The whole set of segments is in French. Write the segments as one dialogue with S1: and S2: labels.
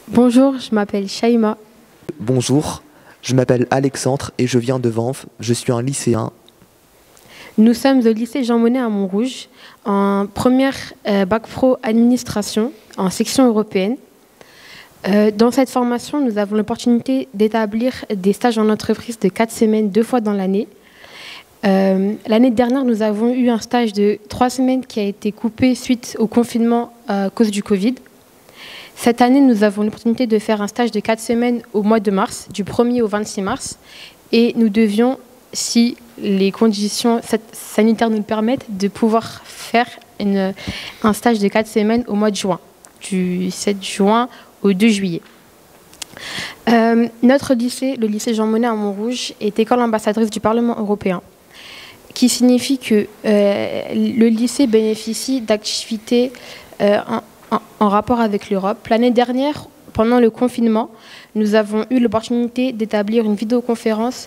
S1: Bonjour, je m'appelle Shaima.
S2: Bonjour, je m'appelle Alexandre et je viens de Vanves. Je suis un lycéen.
S1: Nous sommes au lycée Jean Monnet à Montrouge, en première bac pro administration, en section européenne. Dans cette formation, nous avons l'opportunité d'établir des stages en entreprise de 4 semaines, 2 fois dans l'année. L'année dernière, nous avons eu un stage de 3 semaines qui a été coupé suite au confinement à cause du Covid. Cette année, nous avons l'opportunité de faire un stage de 4 semaines au mois de mars, du 1er au 26 mars. Et nous devions, si les conditions sanitaires nous le permettent, de pouvoir faire un stage de 4 semaines au mois de juin, du 7 juin au 2 juillet. Notre lycée, le lycée Jean Monnet à Montrouge, est école ambassadrice du Parlement européen, qui signifie que le lycée bénéficie d'activités en rapport avec l'Europe. L'année dernière, pendant le confinement, nous avons eu l'opportunité d'établir une vidéoconférence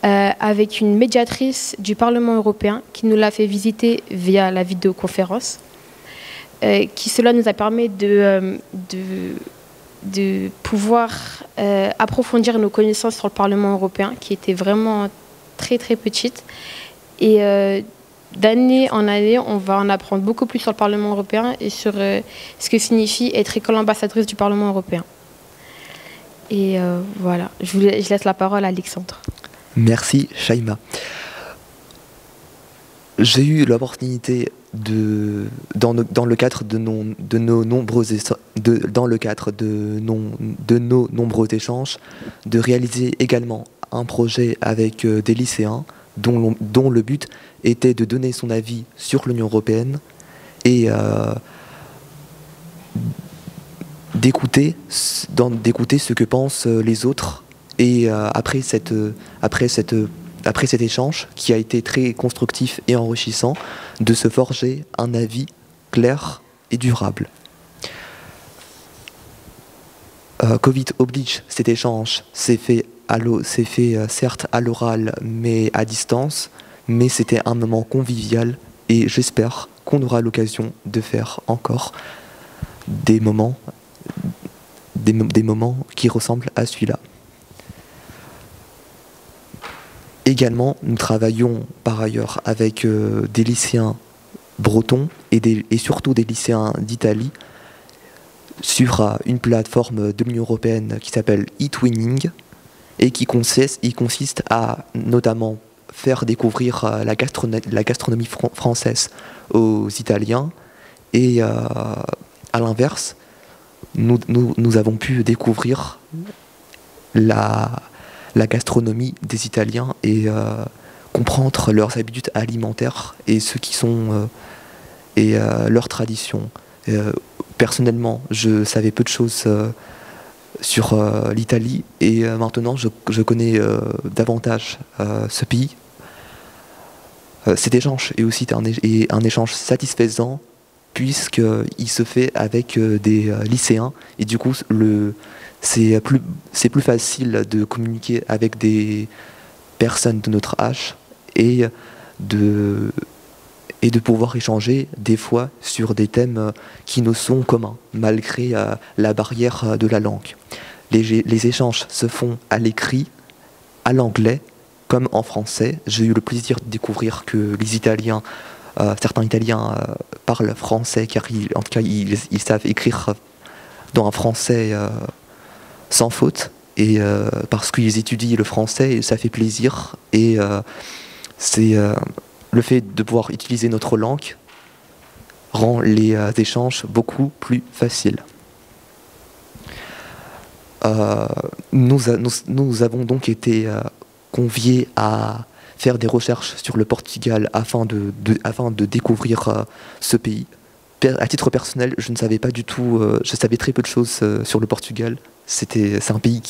S1: avec une médiatrice du Parlement européen qui nous l'a fait visiter via la vidéoconférence. Cela nous a permis de pouvoir approfondir nos connaissances sur le Parlement européen, qui était vraiment très très petite. Et d'année en année, on va en apprendre beaucoup plus sur le Parlement européen et sur ce que signifie être école ambassadrice du Parlement européen. Et voilà, je laisse la parole à Alexandre.
S2: Merci Shaima. J'ai eu l'opportunité dans le cadre de nos nombreux échanges, de réaliser également un projet avec des lycéens dont le but était de donner son avis sur l'Union européenne et d'écouter ce que pensent les autres. Et après cet échange, qui a été très constructif et enrichissant, de se forger un avis clair et durable. Covid oblige, cet échange s'est fait certes à l'oral, mais à distance, mais c'était un moment convivial et j'espère qu'on aura l'occasion de faire encore des moments qui ressemblent à celui-là. Également, nous travaillons par ailleurs avec des lycéens bretons et surtout des lycéens d'Italie sur une plateforme de l'Union européenne qui s'appelle eTwinning et qui consiste à notamment faire découvrir la gastronomie française aux Italiens et à l'inverse, nous avons pu découvrir la gastronomie des Italiens et comprendre leurs habitudes alimentaires et leurs traditions. Personnellement, je savais peu de choses sur l'Italie et maintenant je connais davantage ce pays. Cet échange est aussi un échange satisfaisant puisqu'il se fait avec des lycéens et du coup c'est plus facile de communiquer avec des personnes de notre âge et de pouvoir échanger des fois sur des thèmes qui nous sont communs, malgré la barrière de la langue. Les échanges se font à l'écrit, à l'anglais, comme en français. J'ai eu le plaisir de découvrir que les Italiens, certains Italiens parlent français, car en tout cas ils savent écrire dans un français sans faute, et parce qu'ils étudient le français, ça fait plaisir, et c'est le fait de pouvoir utiliser notre langue rend les échanges beaucoup plus faciles. Nous avons donc été conviés à faire des recherches sur le Portugal afin de découvrir ce pays. À titre personnel, je ne savais pas du tout, je savais très peu de choses sur le Portugal. C'est un pays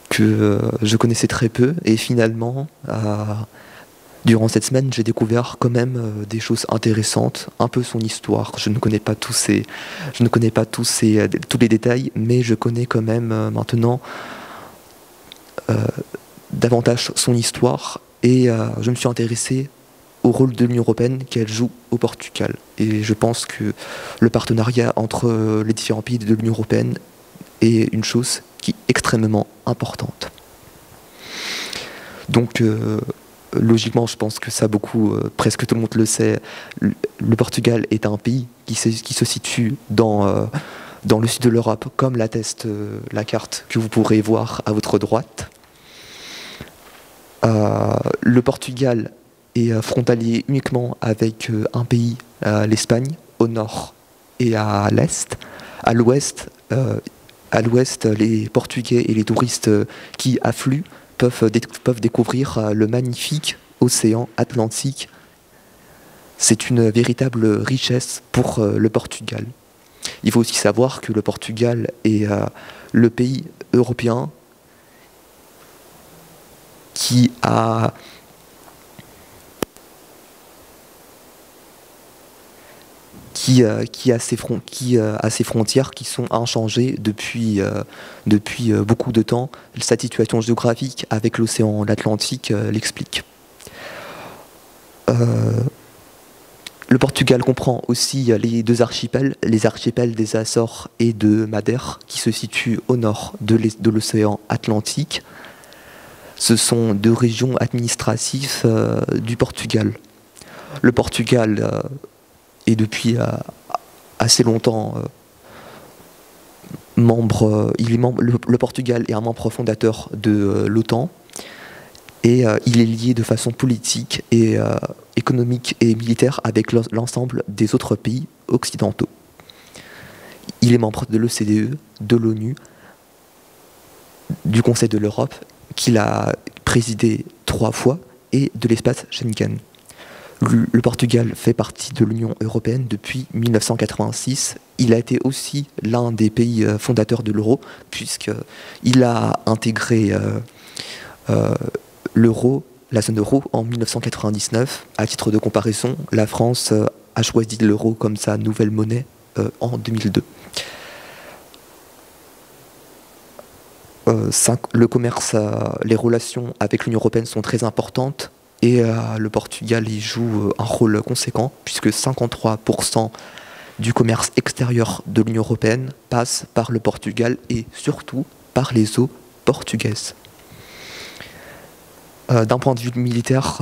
S2: que je connaissais très peu, et finalement, durant cette semaine, j'ai découvert quand même des choses intéressantes, un peu son histoire. Je ne connais pas tous les détails, mais je connais quand même maintenant davantage son histoire, et je me suis intéressé au rôle de l'Union européenne qu'elle joue au Portugal. Et je pense que le partenariat entre les différents pays de l'Union européenne est une chose qui est extrêmement importante. Donc, logiquement, je pense que ça, presque tout le monde le sait, le Portugal est un pays qui se situe dans le sud de l'Europe, comme l'atteste la carte que vous pourrez voir à votre droite. Le Portugal est frontalier uniquement avec un pays, l'Espagne, au nord et à l'est. À l'ouest, les Portugais et les touristes qui affluent peuvent découvrir le magnifique océan Atlantique. C'est une véritable richesse pour le Portugal. Il faut aussi savoir que le Portugal est le pays européen qui a ses frontières qui sont inchangées depuis beaucoup de temps. Sa situation géographique avec l'océan Atlantique l'explique. Le Portugal comprend aussi les deux archipels, les archipels des Açores et de Madère, qui se situent au nord de l'océan Atlantique. Ce sont deux régions administratives du Portugal. Le Portugal est depuis assez longtemps le Portugal est un membre fondateur de l'OTAN et il est lié de façon politique et économique et militaire avec l'ensemble des autres pays occidentaux. Il est membre de l'OCDE, de l'ONU, du Conseil de l'Europe, qu'il a présidé 3 fois, et de l'espace Schengen. Le Portugal fait partie de l'Union européenne depuis 1986. Il a été aussi l'un des pays fondateurs de l'euro, puisqu'il a intégré l'euro, la zone euro, en 1999. À titre de comparaison, la France a choisi l'euro comme sa nouvelle monnaie en 2002. Le commerce, les relations avec l'Union européenne sont très importantes et le Portugal y joue un rôle conséquent puisque 53% du commerce extérieur de l'Union européenne passe par le Portugal et surtout par les eaux portugaises. D'un point de vue militaire,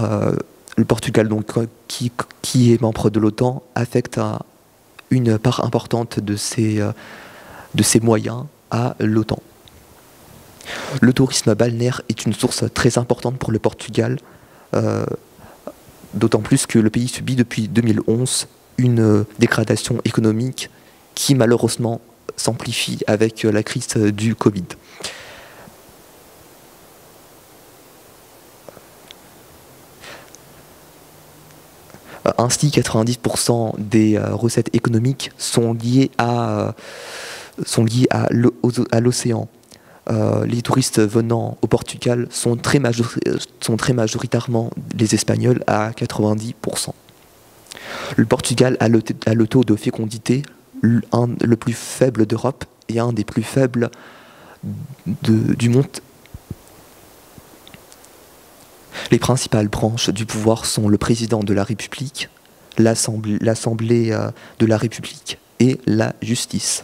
S2: le Portugal, donc, qui est membre de l'OTAN, affecte une part importante de ses moyens à l'OTAN. Le tourisme balnéaire est une source très importante pour le Portugal, d'autant plus que le pays subit depuis 2011 une dégradation économique qui malheureusement s'amplifie avec la crise du Covid. Ainsi, 90% des recettes économiques sont liées à l'océan. Les touristes venant au Portugal sont très majoritairement les Espagnols à 90%. Le Portugal a le taux de fécondité le plus faible d'Europe et un des plus faibles du monde. Les principales branches du pouvoir sont le président de la République, l'Assemblée de la République et la justice.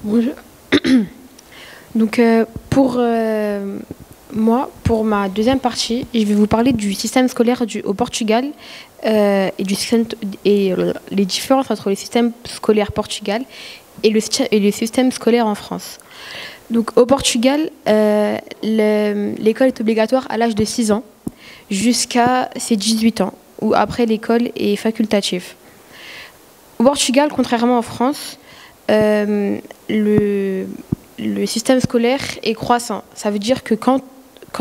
S1: Bonjour. Donc pour ma deuxième partie, je vais vous parler du système scolaire au Portugal et les différences entre le système scolaire Portugal et le système scolaire en France. Donc au Portugal, l'école est obligatoire à l'âge de 6 ans jusqu'à ses 18 ans, ou après l'école est facultative. Au Portugal, contrairement en France, le système scolaire est croissant. Ça veut dire que quand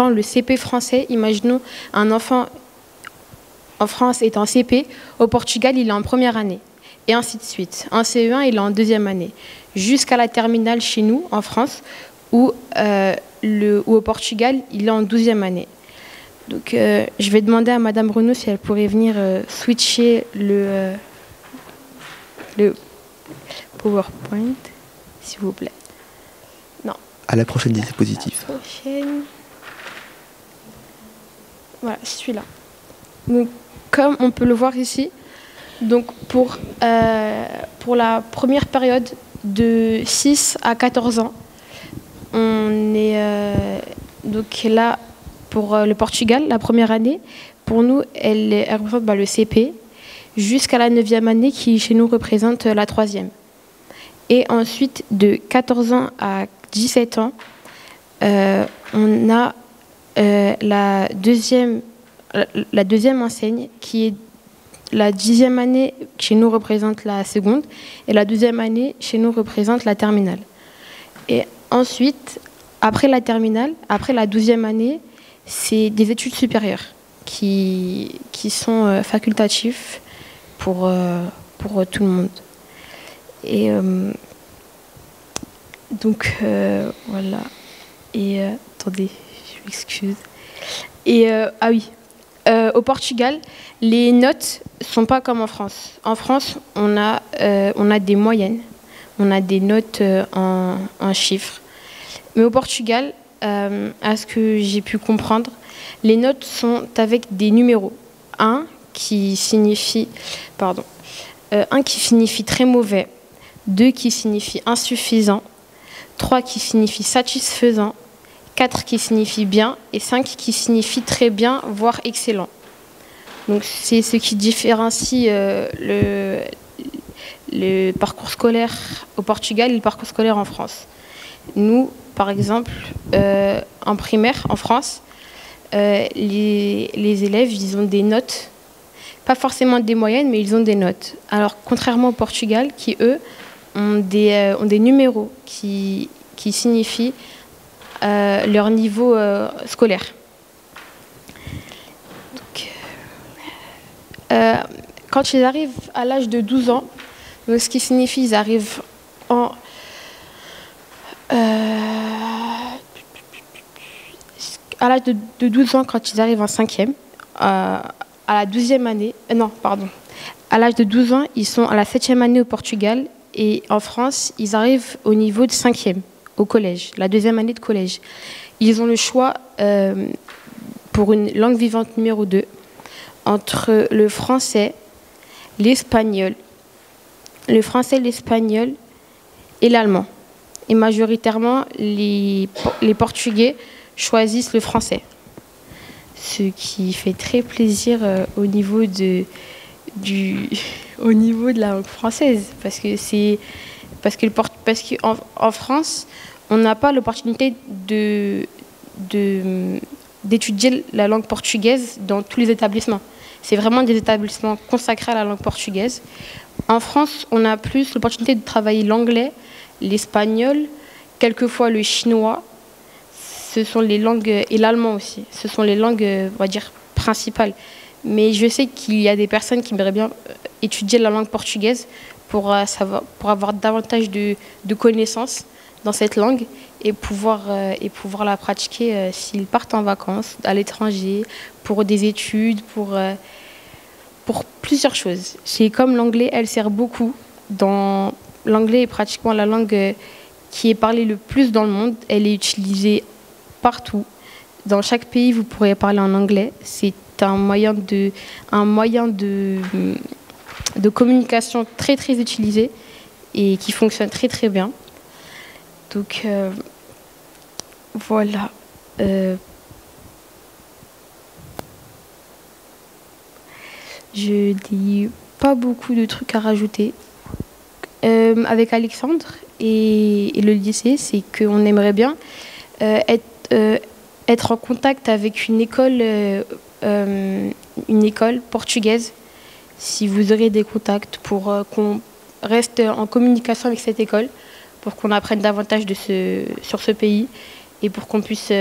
S1: le CP français, imaginons un enfant en France est en CP, au Portugal, il est en première année. Et ainsi de suite. En CE1, il est en deuxième année. Jusqu'à la terminale chez nous, en France, ou au Portugal, il est en 12e année. Donc, je vais demander à Madame Renaud si elle pourrait venir switcher le PowerPoint, s'il vous plaît. Non.
S2: À la prochaine diapositive.
S1: Prochaine. Voilà, celui-là. Donc, comme on peut le voir ici, donc pour la première période de 6 à 14 ans, on est donc là pour le Portugal, la première année. Pour nous, elle représente le CP, jusqu'à la 9e année qui chez nous représente la 3e. Et ensuite, de 14 ans à 17 ans, on a la deuxième enseigne qui est la 10e année chez nous représente la seconde et la 2e année chez nous représente la terminale. Et ensuite, après la terminale, après la 12e année, c'est des études supérieures qui sont facultatives pour tout le monde. Et donc voilà. Et attendez, je m'excuse. Et ah oui, au Portugal, les notes sont pas comme en France. En France, on a des moyennes, on a des notes en chiffres. Mais au Portugal, à ce que j'ai pu comprendre, les notes sont avec des numéros. Un qui signifie très mauvais, 2 qui signifie insuffisant, 3 qui signifie satisfaisant, 4 qui signifie bien et 5 qui signifie très bien, voire excellent. Donc c'est ce qui différencie le parcours scolaire au Portugal et le parcours scolaire en France. Nous, par exemple, en primaire, en France, les élèves, ils ont des notes, pas forcément des moyennes, mais ils ont des notes. Alors, contrairement au Portugal, qui, eux, ont des numéros qui signifient leur niveau scolaire. Donc, quand ils arrivent à l'âge de 12 ans, donc ce qui signifie qu'ils arrivent à l'âge de 12 ans, quand ils arrivent en 5e, à la 12e année, à l'âge de 12 ans, ils sont à la 7e année au Portugal et en France, ils arrivent au niveau de 5e, au collège, la 2e année de collège. Ils ont le choix pour une langue vivante numéro 2 entre le français, l'espagnol et l'allemand. Et majoritairement, les Portugais choisissent le français. Ce qui fait très plaisir au niveau de la langue française. Parce qu'en France, on n'a pas l'opportunité d'étudier la langue portugaise dans tous les établissements. C'est vraiment des établissements consacrés à la langue portugaise. En France, on a plus l'opportunité de travailler l'anglais, l'espagnol, quelquefois le chinois. Ce sont les langues, et l'allemand aussi. Ce sont les langues, on va dire, principales. Mais je sais qu'il y a des personnes qui aimeraient bien étudier la langue portugaise pour avoir davantage de connaissances dans cette langue et pouvoir la pratiquer s'ils partent en vacances, à l'étranger, pour des études, pour plusieurs choses. C'est comme l'anglais, elle sert beaucoup. L'anglais est pratiquement la langue qui est parlée le plus dans le monde. Elle est utilisée partout. Dans chaque pays, vous pourrez parler en anglais. C'est un moyen de communication très très utilisé et qui fonctionne très très bien. Donc voilà. Je n'ai pas beaucoup de trucs à rajouter. Avec Alexandre et le lycée, c'est qu'on aimerait bien être en contact avec une école portugaise, si vous aurez des contacts, pour qu'on reste en communication avec cette école, pour qu'on apprenne davantage sur ce pays et pour qu'on puisse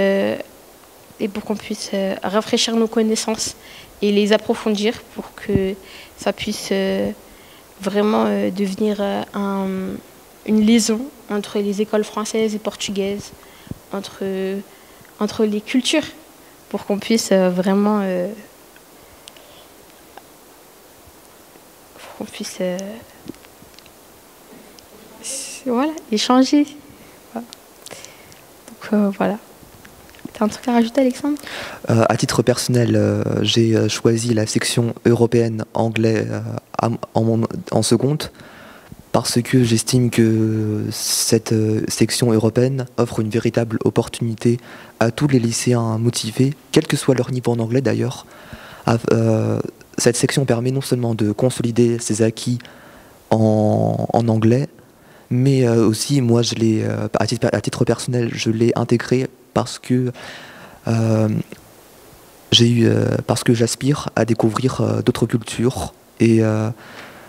S1: rafraîchir nos connaissances et les approfondir pour que ça puisse vraiment devenir une liaison entre les écoles françaises et portugaises, entre les cultures, pour qu'on puisse vraiment voilà, échanger. Voilà. voilà. T'as un truc à rajouter, Alexandre?
S2: À titre personnel, j'ai choisi la section européenne anglais en seconde parce que j'estime que cette section européenne offre une véritable opportunité à tous les lycéens motivés, quel que soit leur niveau en anglais d'ailleurs. Cette section permet non seulement de consolider ses acquis en anglais, mais aussi, moi, à titre personnel, je l'ai intégré parce que parce que j'aspire à découvrir d'autres cultures et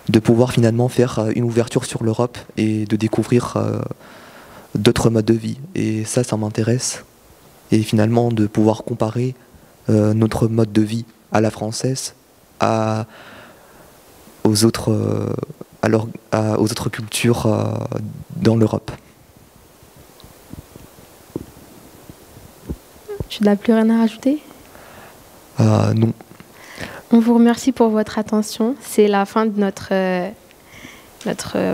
S2: de pouvoir finalement faire une ouverture sur l'Europe et de découvrir d'autres modes de vie. Et ça m'intéresse. Et finalement, de pouvoir comparer notre mode de vie à la française aux autres cultures dans l'Europe.
S1: Tu n'as plus rien à rajouter?
S2: Non.
S1: On vous remercie pour votre attention. C'est la fin de notre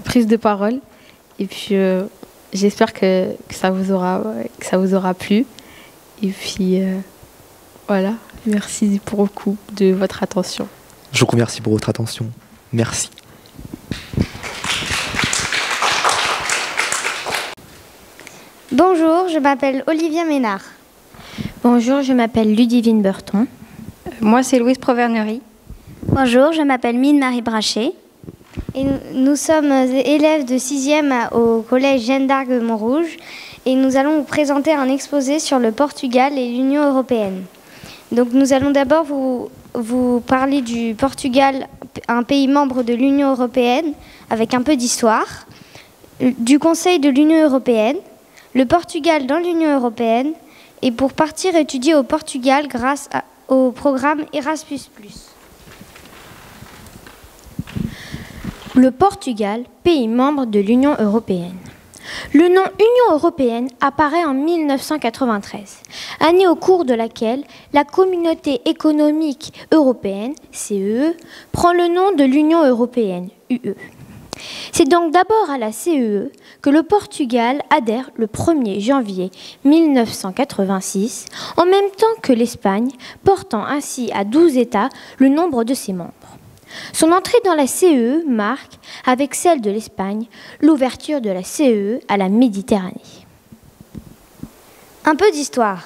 S1: prise de parole. Et puis, j'espère que ça vous aura plu. Et puis, voilà. Merci beaucoup de votre attention.
S2: Je vous remercie pour votre attention. Merci.
S3: Bonjour, je m'appelle Olivia Ménard.
S4: Bonjour, je m'appelle Ludivine Berton.
S5: Moi, c'est Louise Provernery.
S3: Bonjour, je m'appelle Mine-Marie Brachet. Et nous sommes élèves de 6e au collège Jeanne d'Arc de Montrouge. Et nous allons vous présenter un exposé sur le Portugal et l'Union européenne. Donc nous allons d'abord vous parler du Portugal, un pays membre de l'Union européenne, avec un peu d'histoire, du Conseil de l'Union européenne, le Portugal dans l'Union européenne, et pour partir étudier au Portugal grâce au programme Erasmus+.
S4: Le Portugal, pays membre de l'Union européenne. Le nom Union européenne apparaît en 1993, année au cours de laquelle la Communauté économique européenne, CEE, prend le nom de l'Union européenne, UE. C'est donc d'abord à la CEE que le Portugal adhère le 1er janvier 1986, en même temps que l'Espagne, portant ainsi à 12 États le nombre de ses membres. Son entrée dans la CEE marque, avec celle de l'Espagne, l'ouverture de la CEE à la Méditerranée.
S3: Un peu d'histoire.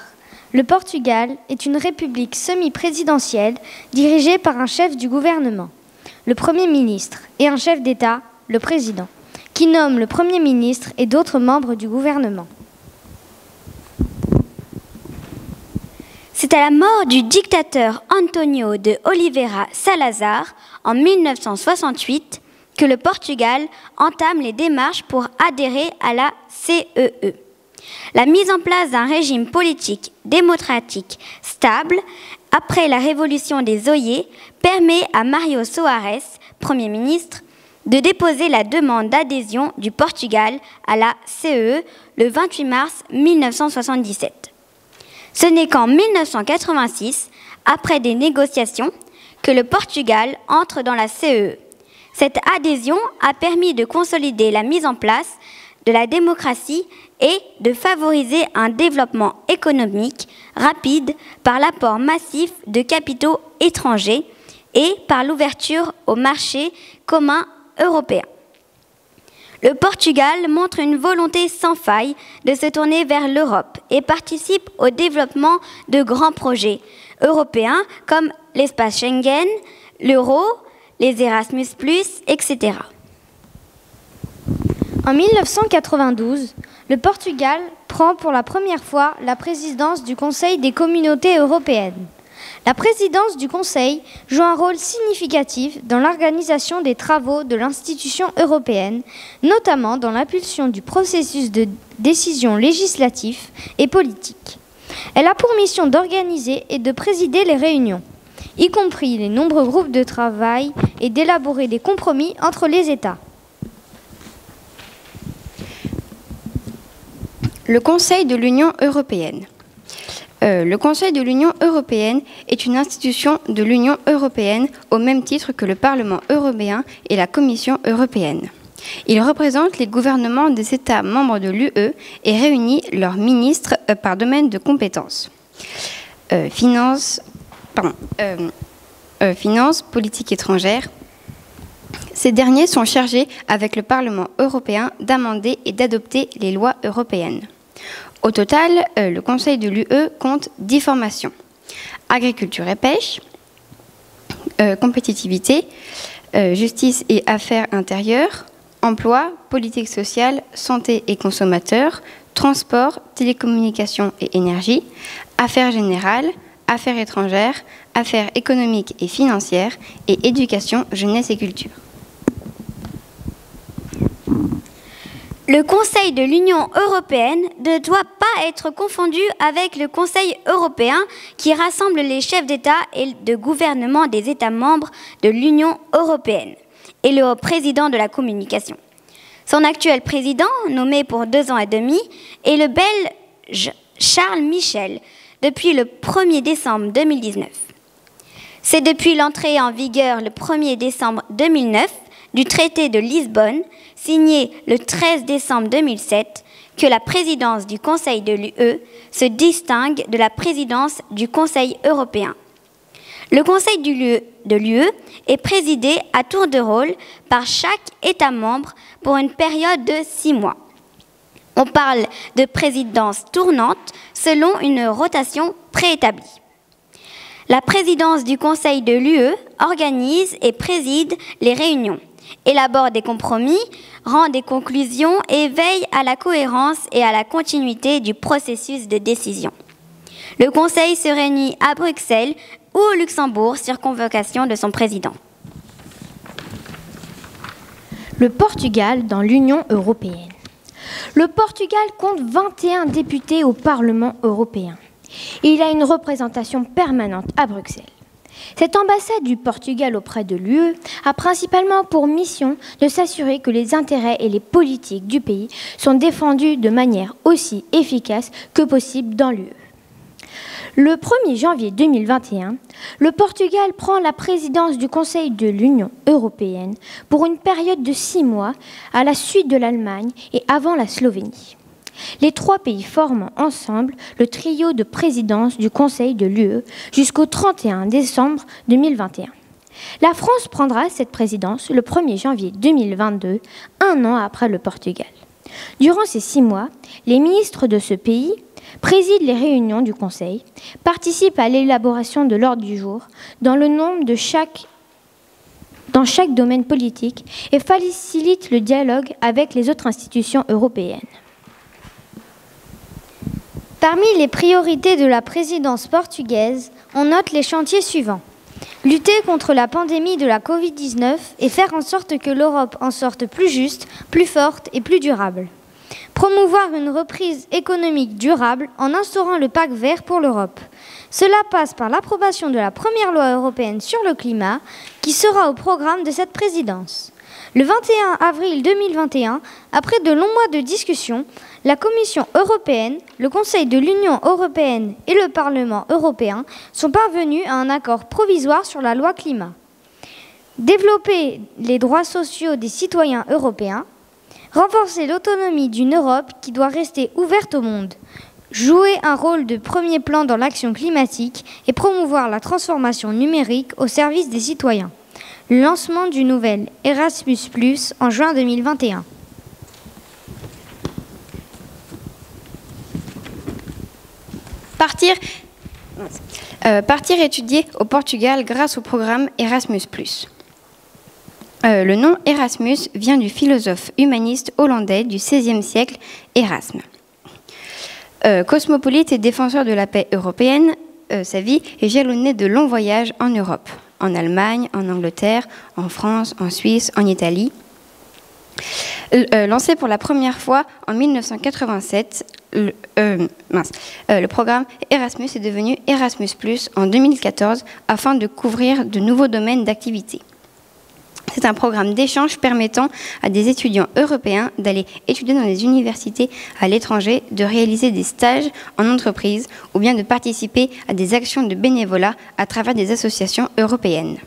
S3: Le Portugal est une république semi-présidentielle dirigée par un chef du gouvernement, le Premier ministre, et un chef d'État, le président, qui nomme le Premier ministre et d'autres membres du gouvernement.
S6: C'est à la mort du dictateur António de Oliveira Salazar en 1968 que le Portugal entame les démarches pour adhérer à la CEE. La mise en place d'un régime politique démocratique stable après la révolution des Oiers permet à Mário Soares, Premier ministre, de déposer la demande d'adhésion du Portugal à la CEE le 28 mars 1977. Ce n'est qu'en 1986, après des négociations, que le Portugal entre dans la CEE. Cette adhésion a permis de consolider la mise en place de la démocratie et de favoriser un développement économique rapide par l'apport massif de capitaux étrangers et par l'ouverture au marché commun européen. Le Portugal montre une volonté sans faille de se tourner vers l'Europe et participe au développement de grands projets européens comme l'espace Schengen, l'euro, les Erasmus+, etc.
S3: En 1992, le Portugal prend pour la première fois la présidence du Conseil des communautés européennes. La présidence du Conseil joue un rôle significatif dans l'organisation des travaux de l'institution européenne, notamment dans l'impulsion du processus de décision législatif et politique. Elle a pour mission d'organiser et de présider les réunions, y compris les nombreux groupes de travail, et d'élaborer des compromis entre les États.
S5: Le Conseil de l'Union européenne. Le Conseil de l'Union européenne est une institution de l'Union européenne au même titre que le Parlement européen et la Commission européenne. Il représente les gouvernements des États membres de l'UE et réunit leurs ministres par domaine de compétences. Finance, politique étrangère. Ces derniers sont chargés, avec le Parlement européen, d'amender et d'adopter les lois européennes. Au total, le Conseil de l'UE compte 10 formations. Agriculture et pêche, compétitivité, justice et affaires intérieures, emploi, politique sociale, santé et consommateurs, transport, télécommunications et énergie, affaires générales, affaires étrangères, affaires économiques et financières et éducation, jeunesse et culture.
S6: Le Conseil de l'Union européenne ne doit pas être confondu avec le Conseil européen qui rassemble les chefs d'État et de gouvernement des États membres de l'Union européenne et le président de la communication. Son actuel président, nommé pour 2 ans et demi, est le Belge Charles Michel depuis le 1er décembre 2019. C'est depuis l'entrée en vigueur le 1er décembre 2009 du traité de Lisbonne, signé le 13 décembre 2007, que la présidence du Conseil de l'UE se distingue de la présidence du Conseil européen. Le Conseil de l'UE est présidé à tour de rôle par chaque État membre pour une période de 6 mois. On parle de présidence tournante selon une rotation préétablie. La présidence du Conseil de l'UE organise et préside les réunions, élabore des compromis, rend des conclusions et veille à la cohérence et à la continuité du processus de décision. Le Conseil se réunit à Bruxelles ou au Luxembourg sur convocation de son président.
S4: Le Portugal dans l'Union européenne. Le Portugal compte 21 députés au Parlement européen. Il a une représentation permanente à Bruxelles. Cette ambassade du Portugal auprès de l'UE a principalement pour mission de s'assurer que les intérêts et les politiques du pays sont défendus de manière aussi efficace que possible dans l'UE. Le 1er janvier 2021, le Portugal prend la présidence du Conseil de l'Union européenne pour une période de 6 mois à la suite de l'Allemagne et avant la Slovénie. Les 3 pays forment ensemble le trio de présidence du Conseil de l'UE jusqu'au 31 décembre 2021. La France prendra cette présidence le 1er janvier 2022, 1 an après le Portugal. Durant ces 6 mois, les ministres de ce pays président les réunions du Conseil, participent à l'élaboration de l'ordre du jour dans chaque domaine politique et facilitent le dialogue avec les autres institutions européennes.
S3: Parmi les priorités de la présidence portugaise, on note les chantiers suivants. Lutter contre la pandémie de la Covid-19 et faire en sorte que l'Europe en sorte plus juste, plus forte et plus durable. Promouvoir une reprise économique durable en instaurant le pacte vert pour l'Europe. Cela passe par l'approbation de la première loi européenne sur le climat qui sera au programme de cette présidence. Le 21 avril 2021, après de longs mois de discussions, la Commission européenne, le Conseil de l'Union européenne et le Parlement européen sont parvenus à un accord provisoire sur la loi climat. Développer les droits sociaux des citoyens européens, renforcer l'autonomie d'une Europe qui doit rester ouverte au monde, jouer un rôle de premier plan dans l'action climatique et promouvoir la transformation numérique au service des citoyens. Le lancement du nouvel Erasmus+ en juin 2021.
S5: Partir étudier au Portugal grâce au programme Erasmus+. Le nom Erasmus vient du philosophe humaniste hollandais du XVIe siècle, Erasme. Cosmopolite et défenseur de la paix européenne, sa vie est jalonnée de longs voyages en Europe, en Allemagne, en Angleterre, en France, en Suisse, en Italie. Lancé pour la première fois en 1987, le programme Erasmus est devenu Erasmus+ en 2014 afin de couvrir de nouveaux domaines d'activité. C'est un programme d'échange permettant à des étudiants européens d'aller étudier dans les universités à l'étranger, de réaliser des stages en entreprise ou bien de participer à des actions de bénévolat à travers des associations européennes.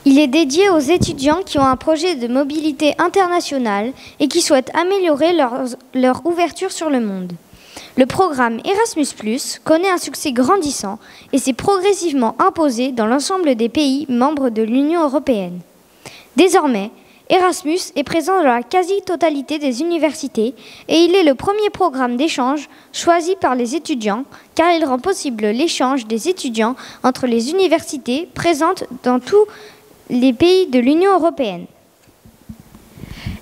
S3: Il est dédié aux étudiants qui ont un projet de mobilité internationale et qui souhaitent améliorer leur ouverture sur le monde. Le programme Erasmus+ connaît un succès grandissant et s'est progressivement imposé dans l'ensemble des pays membres de l'Union européenne. Désormais, Erasmus est présent dans la quasi-totalité des universités et il est le premier programme d'échange choisi par les étudiants car il rend possible l'échange des étudiants entre les universités présentes dans tous les pays de l'Union européenne.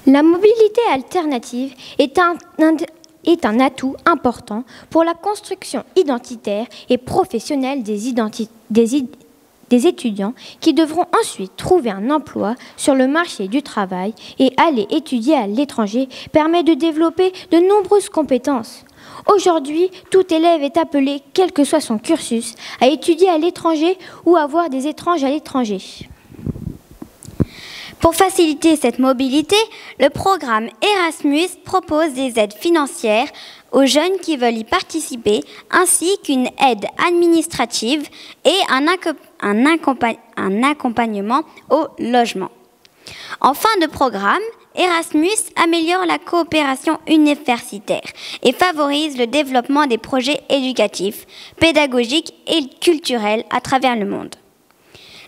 S4: La mobilité alternative est un atout important pour la construction identitaire et professionnelle des étudiants qui devront ensuite trouver un emploi sur le marché du travail et aller étudier à l'étranger permet de développer de nombreuses compétences. Aujourd'hui, tout élève est appelé, quel que soit son cursus, à étudier à l'étranger ou à voir des étranges à l'étranger.
S6: Pour faciliter cette mobilité, le programme Erasmus propose des aides financières aux jeunes qui veulent y participer, ainsi qu'une aide administrative et un accompagnement au logement. En fin de programme, Erasmus améliore la coopération universitaire et favorise le développement des projets éducatifs, pédagogiques et culturels à travers le monde.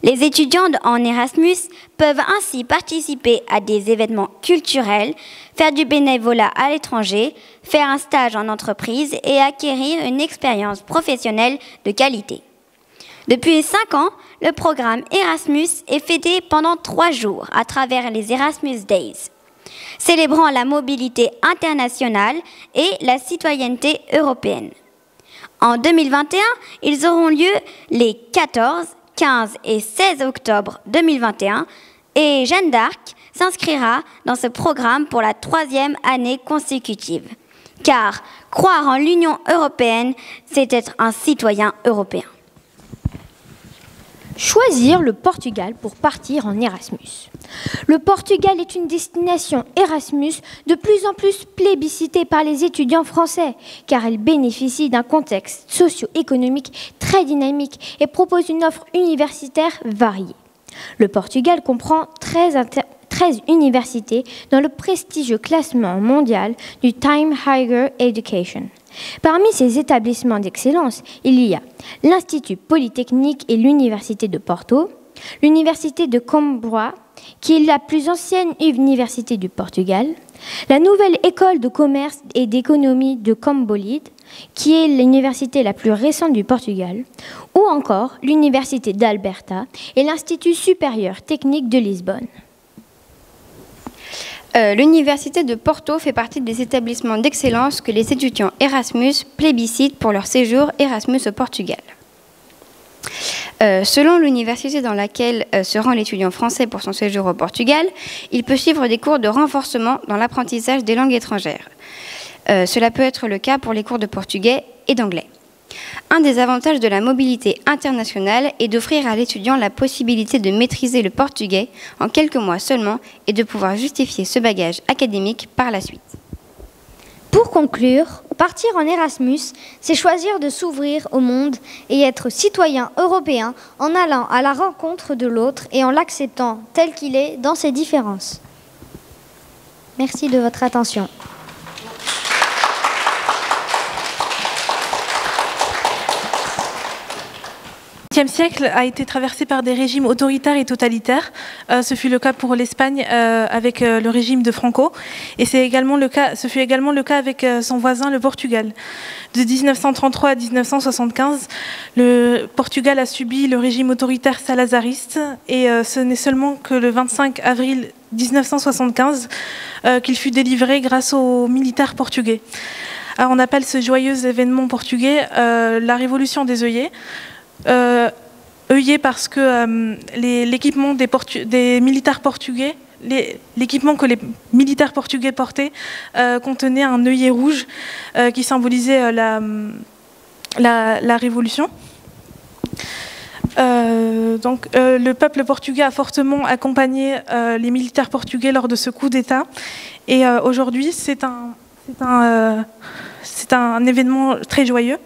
S6: Les étudiants en Erasmus peuvent ainsi participer à des événements culturels, faire du bénévolat à l'étranger, faire un stage en entreprise et acquérir une expérience professionnelle de qualité. Depuis 5 ans, le programme Erasmus est fêté pendant 3 jours à travers les Erasmus Days, célébrant la mobilité internationale et la citoyenneté européenne. En 2021, ils auront lieu les 14, 15 et 16 octobre 2021 et Jeanne d'Arc s'inscrira dans ce programme pour la 3e année consécutive. Car croire en l'Union européenne, c'est être un citoyen européen.
S4: Choisir le Portugal pour partir en Erasmus. Le Portugal est une destination Erasmus de plus en plus plébiscitée par les étudiants français, car elle bénéficie d'un contexte socio-économique très dynamique et propose une offre universitaire variée. Le Portugal comprend 13 universités dans le prestigieux classement mondial du Time Higher Education. Parmi ces établissements d'excellence, il y a l'Institut Polytechnique et l'Université de Porto, l'Université de Coimbra, qui est la plus ancienne université du Portugal, la Nouvelle École de Commerce et d'Économie de Cambolide, qui est l'université la plus récente du Portugal, ou encore l'Université d'Alberta et l'Institut supérieur technique de Lisbonne.
S5: L'Université de Porto fait partie des établissements d'excellence que les étudiants Erasmus plébiscitent pour leur séjour Erasmus au Portugal. Selon l'université dans laquelle se rend l'étudiant français pour son séjour au Portugal, il peut suivre des cours de renforcement dans l'apprentissage des langues étrangères. Cela peut être le cas pour les cours de portugais et d'anglais. Un des avantages de la mobilité internationale est d'offrir à l'étudiant la possibilité de maîtriser le portugais en quelques mois seulement et de pouvoir justifier ce bagage académique par la suite.
S3: Pour conclure, partir en Erasmus, c'est choisir de s'ouvrir au monde et être citoyen européen en allant à la rencontre de l'autre et en l'acceptant tel qu'il est dans ses différences. Merci de votre attention.
S7: Le XXe siècle a été traversé par des régimes autoritaires et totalitaires. Ce fut le cas pour l'Espagne avec le régime de Franco. Et ce fut également le cas avec son voisin, le Portugal. De 1933 à 1975, le Portugal a subi le régime autoritaire salazariste. Et ce n'est seulement que le 25 avril 1975 qu'il fut délivré grâce aux militaires portugais. Alors, on appelle ce joyeux événement portugais la révolution des œillets. Œillets parce que l'équipement des militaires portugais, l'équipement que les militaires portugais portaient contenait un œillet rouge qui symbolisait la révolution. Le peuple portugais a fortement accompagné les militaires portugais lors de ce coup d'État. Et aujourd'hui, c'est un événement très joyeux.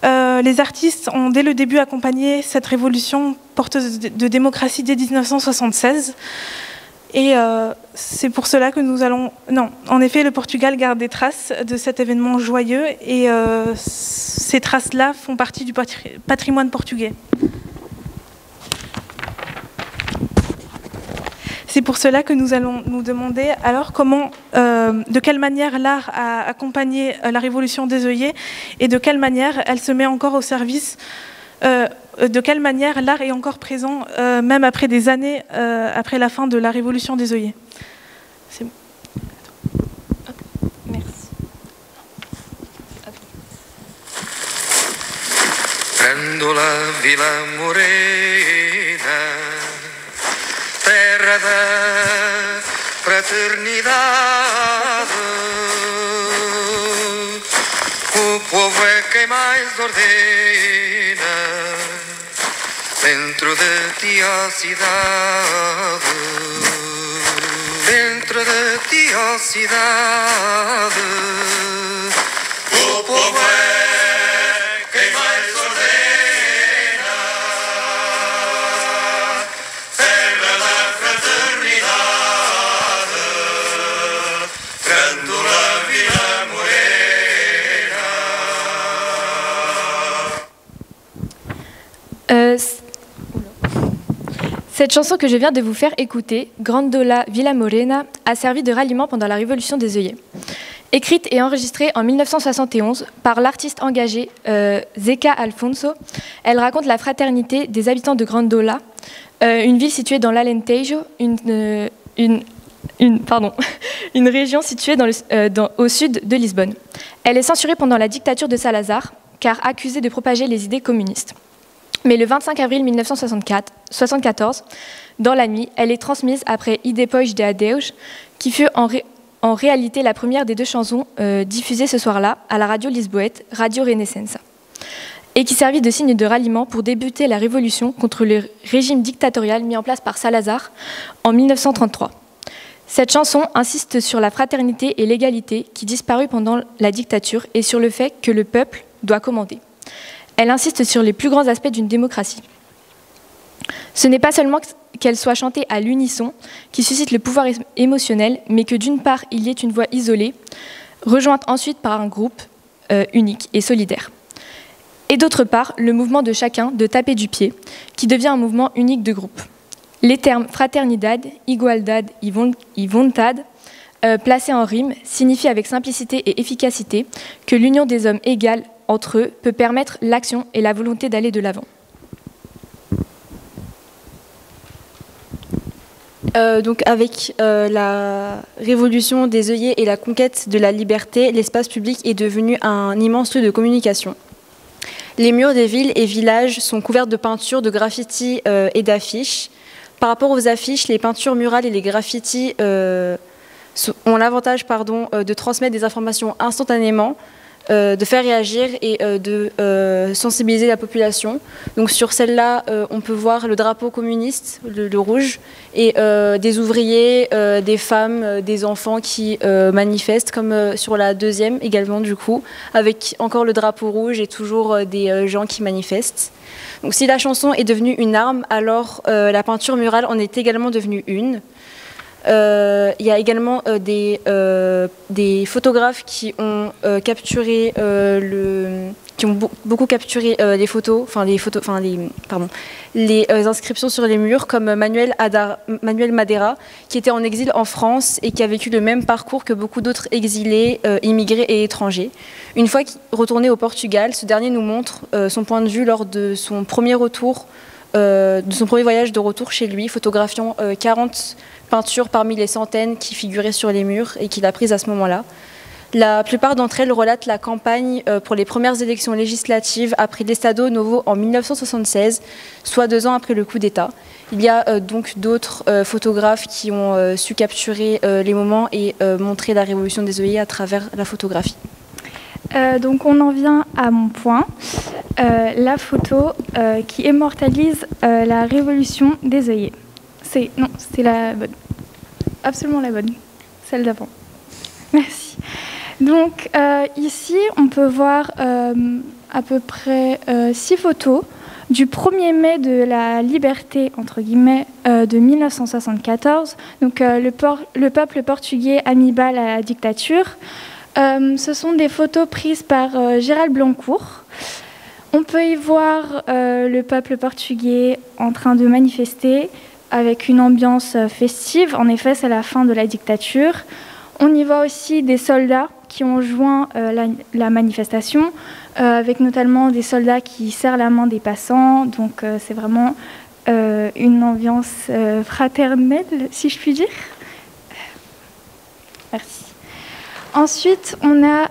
S7: Les artistes ont dès le début accompagné cette révolution porteuse de démocratie dès 1976. Et c'est pour cela que nous allons... Non, en effet, le Portugal garde des traces de cet événement joyeux et ces traces-là font partie du patrimoine portugais. C'est pour cela que nous allons nous demander alors de quelle manière l'art a accompagné la révolution des œillets et de quelle manière elle se met encore au service, de quelle manière l'art est encore présent même après des années après la fin de la révolution des œillets. C'est bon. Hop. Merci.
S8: Grândola Vila Morena, terra da fraternidade, o povo é quem mais ordena dentro de ti a cidade, dentro de ti a cidade, o povo é quem mais ordena, terra da fraternidade, Grândola Vila Morena.
S9: Cette chanson que je viens de vous faire écouter, Grândola Vila Morena, a servi de ralliement pendant la révolution des œillets. Écrite et enregistrée en 1971 par l'artiste engagé Zeca Alfonso, elle raconte la fraternité des habitants de Grândola, une ville située dans l'Alentejo, une région située au sud de Lisbonne. Elle est censurée pendant la dictature de Salazar, car accusée de propager les idées communistes. Mais le 25 avril 1974, dans la nuit, elle est transmise après E Depois de Adeus, qui fut en réalité la première des deux chansons diffusées ce soir-là à la radio lisboète, Radio Renascença, et qui servit de signe de ralliement pour débuter la révolution contre le régime dictatorial mis en place par Salazar en 1933. Cette chanson insiste sur la fraternité et l'égalité qui disparut pendant la dictature et sur le fait que le peuple doit commander. Elle insiste sur les plus grands aspects d'une démocratie. Ce n'est pas seulement qu'elle soit chantée à l'unisson qui suscite le pouvoir émotionnel, mais que d'une part, il y ait une voix isolée, rejointe ensuite par un groupe unique et solidaire. Et d'autre part, le mouvement de chacun de taper du pied, qui devient un mouvement unique de groupe. Les termes fraternidad, igualdad y vontade, placés en rime, signifient avec simplicité et efficacité que l'union des hommes égale entre eux peut permettre l'action et la volonté d'aller de l'avant.
S10: Donc avec la révolution des œillets et la conquête de la liberté, l'espace public est devenu un immense lieu de communication. Les murs des villes et villages sont couverts de peintures, de graffitis et d'affiches. Par rapport aux affiches, les peintures murales et les graffitis ont l'avantage de transmettre des informations instantanément, de faire réagir et de sensibiliser la population. Donc sur celle-là, on peut voir le drapeau communiste, le rouge, et des ouvriers, des femmes, des enfants qui manifestent, comme sur la deuxième également du coup, avec encore le drapeau rouge et toujours des gens qui manifestent. Donc si la chanson est devenue une arme, alors la peinture murale en est également devenue une. Il y a également des photographes qui ont capturé beaucoup capturé les inscriptions sur les murs, comme Manuel Madeira, qui était en exil en France et qui a vécu le même parcours que beaucoup d'autres exilés, immigrés et étrangers. Une fois retourné au Portugal, ce dernier nous montre son point de vue lors de son premier retour, de son premier voyage de retour chez lui, photographiant 40 peintures parmi les centaines qui figuraient sur les murs et qu'il a prises à ce moment-là. La plupart d'entre elles relatent la campagne pour les premières élections législatives après l'Estado Novo en 1976, soit 2 ans après le coup d'État. Il y a donc d'autres photographes qui ont su capturer les moments et montrer la révolution des œillets à travers la photographie.
S11: Donc on en vient à mon point, la photo qui immortalise la révolution des œillets. C'est la bonne, absolument la bonne, celle d'avant. Merci. Donc ici on peut voir à peu près 6 photos du 1er mai de la liberté, entre guillemets, de 1974. Donc le peuple portugais a mis bas à la dictature. Ce sont des photos prises par Gérald Blancourt. On peut y voir le peuple portugais en train de manifester avec une ambiance festive. En effet, c'est la fin de la dictature. On y voit aussi des soldats qui ont joint la manifestation, avec notamment des soldats qui serrent la main des passants. Donc c'est vraiment une ambiance fraternelle, si je puis dire. Merci. Ensuite, on a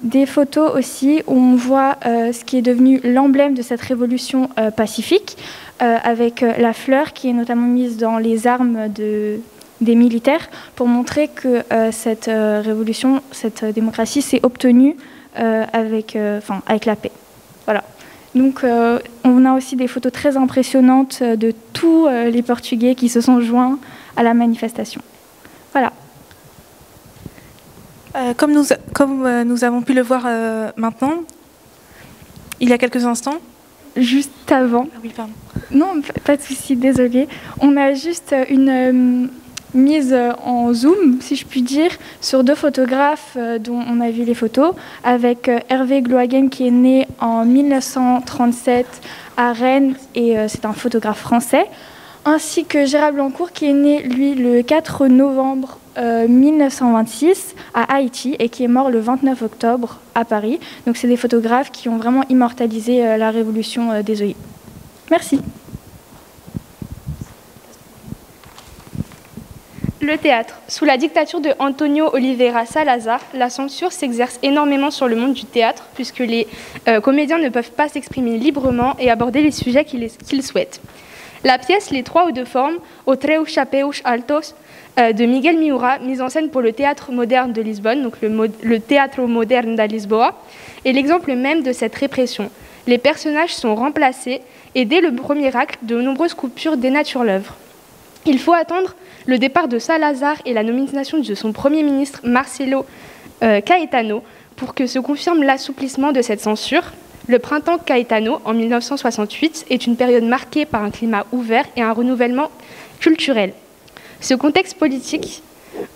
S11: des photos aussi où on voit ce qui est devenu l'emblème de cette révolution pacifique, avec la fleur qui est notamment mise dans les armes des militaires pour montrer que cette révolution, cette démocratie s'est obtenue avec la paix. Voilà. Donc on a aussi des photos très impressionnantes de tous les Portugais qui se sont joints à la manifestation. Voilà.
S7: Comme nous avons pu le voir maintenant, il y a quelques instants.
S11: Juste avant.
S7: Ah oui, pardon.
S11: Non, pas de souci, désolée. On a juste une mise en zoom, si je puis dire, sur 2 photographes dont on a vu les photos, avec Hervé Glohagen qui est né en 1937 à Rennes, et c'est un photographe français, ainsi que Gérald Blancourt qui est né, lui, le 4 novembre 1926 à Haïti et qui est mort le 29 octobre à Paris. Donc c'est des photographes qui ont vraiment immortalisé la révolution des œillets. Merci.
S12: Le théâtre. Sous la dictature de Antonio Oliveira Salazar, la censure s'exerce énormément sur le monde du théâtre puisque les comédiens ne peuvent pas s'exprimer librement et aborder les sujets qu'ils souhaitent. La pièce Les Trois Hauts de Forme, Os Três Chapéus Altos, de Miguel Miura, mise en scène pour le Théâtre moderne de Lisbonne, donc le Teatro Moderno da Lisboa, est l'exemple même de cette répression. Les personnages sont remplacés et dès le premier acte, de nombreuses coupures dénaturent l'œuvre. Il faut attendre le départ de Salazar et la nomination de son Premier ministre Marcelo Caetano pour que se confirme l'assouplissement de cette censure. Le printemps Caetano, en 1968, est une période marquée par un climat ouvert et un renouvellement culturel. Ce contexte politique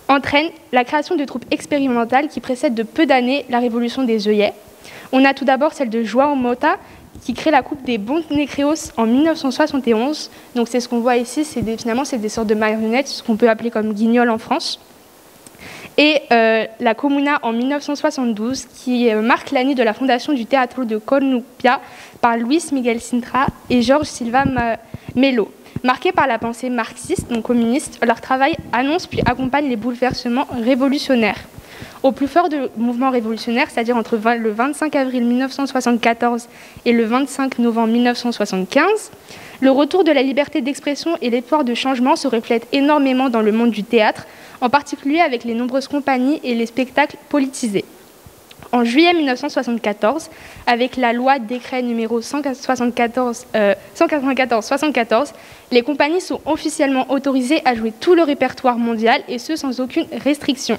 S12: entraîne la création de troupes expérimentales qui précèdent de peu d'années la révolution des œillets. On a tout d'abord celle de João Mota, qui crée la coupe des Bons Nécréos en 1971. Donc c'est ce qu'on voit ici, finalement c'est des sortes de marionnettes, ce qu'on peut appeler comme guignols en France. Et la Comuna en 1972, qui marque l'année de la fondation du Teatro de Cornupia par Luis Miguel Sintra et Jorge Silva Melo. Marqués par la pensée marxiste, donc communiste, leur travail annonce puis accompagne les bouleversements révolutionnaires. Au plus fort du mouvement révolutionnaire, c'est-à-dire entre le 25 avril 1974 et le 25 novembre 1975, le retour de la liberté d'expression et l'espoir de changement se reflètent énormément dans le monde du théâtre, en particulier avec les nombreuses compagnies et les spectacles politisés. En juillet 1974, avec la loi décret numéro 194-74, les compagnies sont officiellement autorisées à jouer tout le répertoire mondial et ce sans aucune restriction.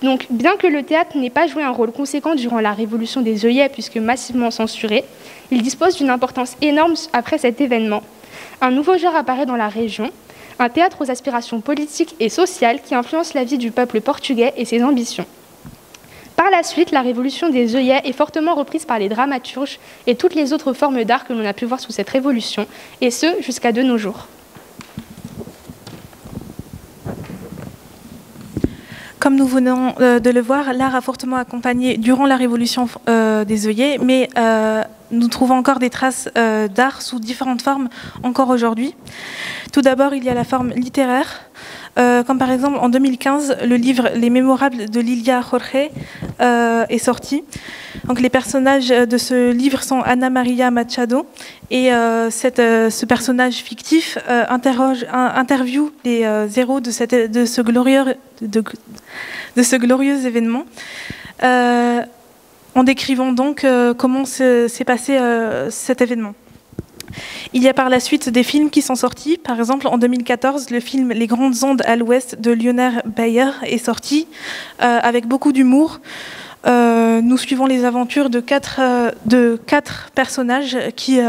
S12: Donc, bien que le théâtre n'ait pas joué un rôle conséquent durant la révolution des œillets, puisque massivement censuré, il dispose d'une importance énorme après cet événement. Un nouveau genre apparaît dans la région, un théâtre aux aspirations politiques et sociales qui influence la vie du peuple portugais et ses ambitions. Par la suite, la révolution des œillets est fortement reprise par les dramaturges et toutes les autres formes d'art que l'on a pu voir sous cette révolution, et ce, jusqu'à de nos jours.
S7: Comme nous venons de le voir, l'art a fortement accompagné durant la révolution des œillets, mais nous trouvons encore des traces d'art sous différentes formes encore aujourd'hui. Tout d'abord, il y a la forme littéraire, comme par exemple en 2015, le livre Les Mémorables de Lilia Jorge est sorti. Donc, les personnages de ce livre sont Ana Maria Machado et ce personnage fictif interviewe les héros de ce glorieux événement, en décrivant donc comment s'est passé cet événement. Il y a par la suite des films qui sont sortis. Par exemple, en 2014, le film Les Grandes Ondes à l'Ouest de Leonard Bayer est sorti avec beaucoup d'humour. Nous suivons les aventures de quatre personnages qui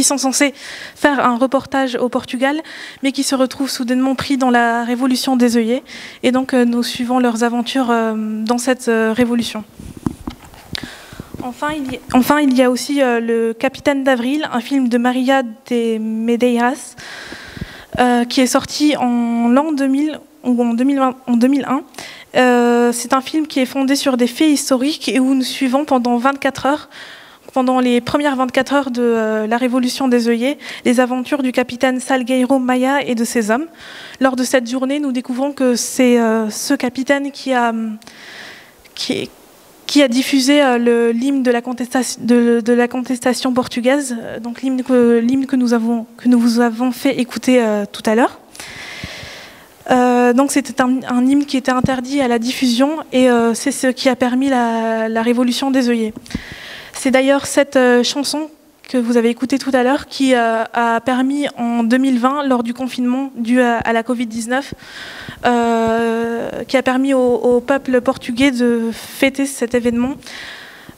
S7: sont censés faire un reportage au Portugal, mais qui se retrouvent soudainement pris dans la révolution des œillets. Et donc, nous suivons leurs aventures dans cette révolution. Enfin, il y a aussi Le Capitaine d'Avril, un film de Maria de Medeiros, qui est sorti en l'an 2000 ou en 2001. C'est un film qui est fondé sur des faits historiques et où nous suivons pendant 24 heures, pendant les premières 24 heures de la révolution des œillets, les aventures du capitaine Salgueiro Maia et de ses hommes. Lors de cette journée, nous découvrons que c'est ce capitaine qui a diffusé l'hymne de la contestation portugaise, donc l'hymne que nous vous avons fait écouter tout à l'heure. Donc c'était un hymne qui était interdit à la diffusion et c'est ce qui a permis la révolution des œillets. C'est d'ailleurs cette chanson que vous avez écoutée tout à l'heure qui a permis en 2020, lors du confinement dû à la Covid-19, qui a permis au peuple portugais de fêter cet événement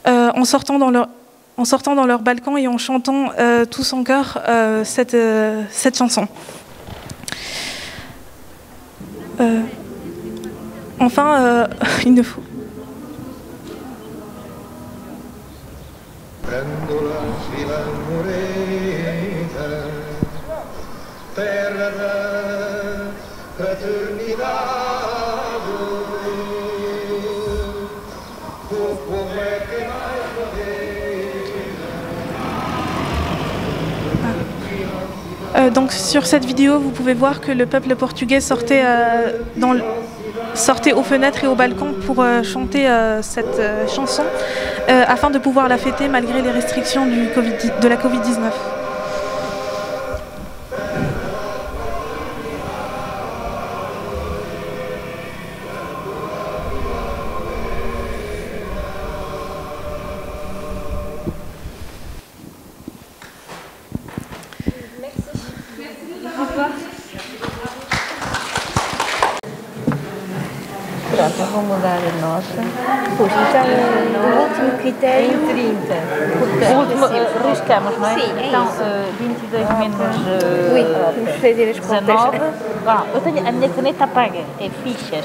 S7: en sortant dans leur balcon et en chantant tous en chœur cette chanson. Enfin, il ne faut... Donc sur cette vidéo, vous pouvez voir que le peuple portugais sortait aux fenêtres et au balcon pour chanter cette chanson afin de pouvoir la fêter malgré les restrictions de la Covid-19.
S13: Vamos mudar a nossa. Puxa, já o último critério. Em 30. Portanto, o último, riscamos, não é? Sim, então, 22 menos 19. Eu tenho, a minha caneta apaga, é fichas.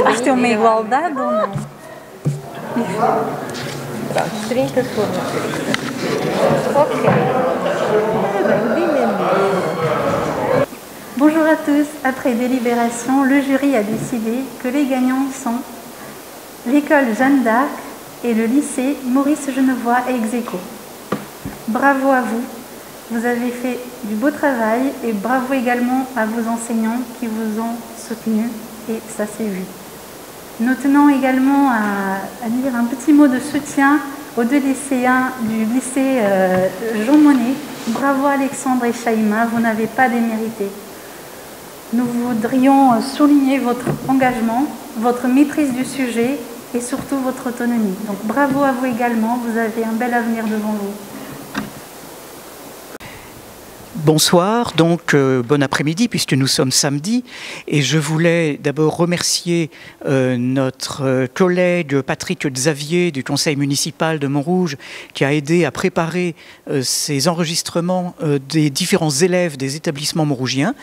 S13: Mas tem uma igualdade ou não? Pronto, 30 se for uma 30. Ok.
S14: Bonjour à tous. Après délibération, le jury a décidé que les gagnants sont l'école Jeanne d'Arc et le lycée Maurice Genevoix ex aequo. Bravo à vous, vous avez fait du beau travail et bravo également à vos enseignants qui vous ont soutenu et ça s'est vu. Nous tenons également à dire un petit mot de soutien aux deux lycéens du lycée Jean Monnet. Bravo Alexandre et Shaima, vous n'avez pas démérité. Nous voudrions souligner votre engagement, votre maîtrise du sujet et surtout votre autonomie. Donc bravo à vous également, vous avez un bel avenir devant vous.
S15: Bonsoir, donc bon après-midi puisque nous sommes samedi et je voulais d'abord remercier notre collègue Patrick Xavier du conseil municipal de Montrouge qui a aidé à préparer ces enregistrements des différents élèves des établissements montrougiens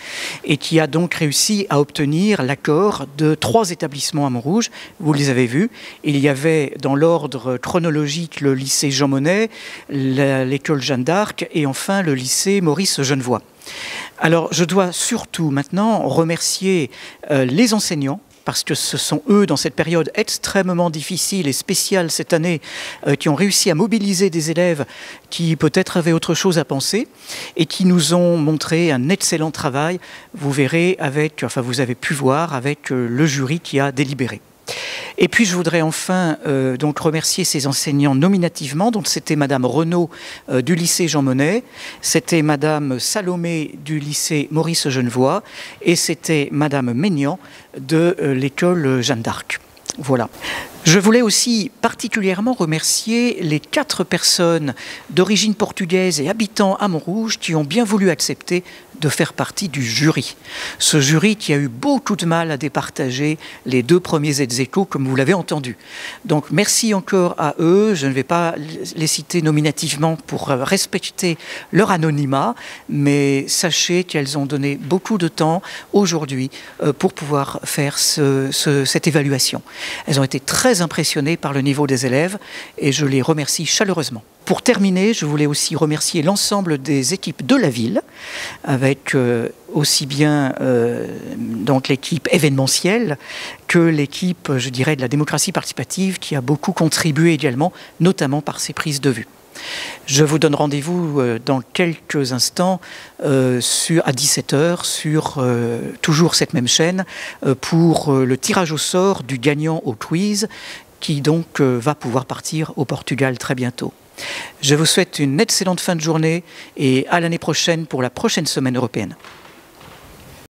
S15: et qui a donc réussi à obtenir l'accord de 3 établissements à Montrouge. Vous les avez vus, il y avait dans l'ordre chronologique le lycée Jean Monnet, l'école Jeanne d'Arc et enfin le lycée Maurice Genevoix. Alors, je dois surtout maintenant remercier les enseignants, parce que ce sont eux, dans cette période extrêmement difficile et spéciale cette année, qui ont réussi à mobiliser des élèves qui peut-être avaient autre chose à penser et qui nous ont montré un excellent travail. Vous verrez vous avez pu voir avec le jury qui a délibéré. Et puis je voudrais enfin donc remercier ces enseignants nominativement. Donc c'était Madame Renaud du lycée Jean Monnet, c'était Madame Salomé du lycée Maurice Genevoix et c'était Madame Maignan de l'école Jeanne d'Arc. Voilà. Je voulais aussi particulièrement remercier les 4 personnes d'origine portugaise et habitant à Montrouge qui ont bien voulu accepter de faire partie du jury. Ce jury qui a eu beaucoup de mal à départager les 2 premiers ex-aequo, comme vous l'avez entendu. Donc merci encore à eux. Je ne vais pas les citer nominativement pour respecter leur anonymat, mais sachez qu'elles ont donné beaucoup de temps aujourd'hui pour pouvoir faire cette évaluation. Elles ont été très impressionnées par le niveau des élèves et je les remercie chaleureusement. Pour terminer, je voulais aussi remercier l'ensemble des équipes de la ville, avec aussi bien donc l'équipe événementielle que l'équipe, je dirais, de la démocratie participative qui a beaucoup contribué également, notamment par ses prises de vue. Je vous donne rendez-vous dans quelques instants à 17h sur toujours cette même chaîne pour le tirage au sort du gagnant au quiz qui donc va pouvoir partir au Portugal très bientôt. Je vous souhaite une excellente fin de journée et à l'année prochaine pour la prochaine semaine européenne.